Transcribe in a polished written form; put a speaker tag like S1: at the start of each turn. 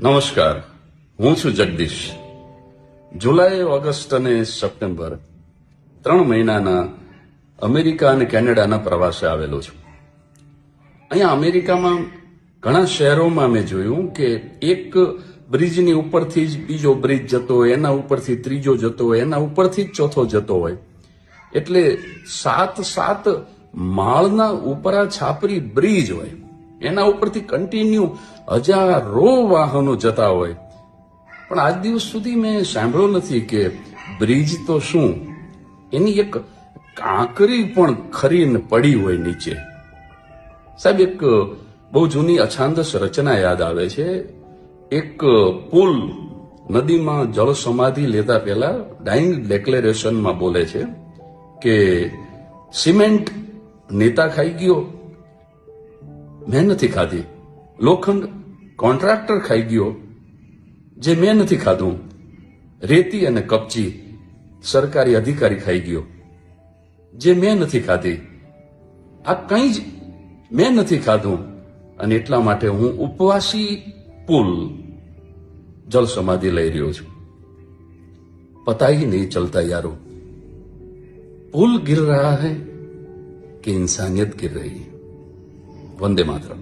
S1: નમસ્કાર, હું છું જગદીશ. જુલાઈ, ઓગસ્ટ અને સપ્ટેમ્બર 3 મહિનાના અમેરિકા અને કેનેડાના પ્રવાસે આવેલો છું. અહીંયા અમેરિકામાં ઘણા શહેરોમાં મેં જોયું કે એક બ્રિજની ઉપરથી જ બીજો બ્રિજ જતો હોય, એના ઉપરથી ત્રીજો જતો હોય, એના ઉપરથી જ ચોથો જતો હોય. એટલે 7 માળના ઉપરા છાપરી બ્રિજ હોય, એના ઉપરથી કન્ટિન્યુ હજારો વાહનો જતા હોય. પણ આજ દિવસ સુધી મેં સાંભળ્યું નથી કે બ્રિજ તો શું, એની એક કાંકરી પણ ખરીને પડી હોય નીચે. સાહેબ, એક બહુ જૂની અછાંદસ રચના યાદ આવે છે. એક પુલ નદીમાં જળ સમાધિ લેતા પહેલા ડાઇંગ ડિક્લેરેશનમાં બોલે છે કે સિમેન્ટ નેતા ખાઈ ગયો, મેં નથી ખાધી. લોખંડ કોન્ટ્રાક્ટર ખાઈ ગયો, જે મેં નથી ખાધું. રેતી અને કપચી સરકારી અધિકારી ખાઈ ગયો, જે મેં નથી ખાધી. આ કંઈ જ મેં નથી ખાધું, અને એટલા માટે હું ઉપવાસી પુલ જલ સમાધિ લઈ રહ્યો છું. પતા ही नहीं चलता यारो, पुल गिर रहा है कि इंसानियत गिर रही है. वंदे मातरम.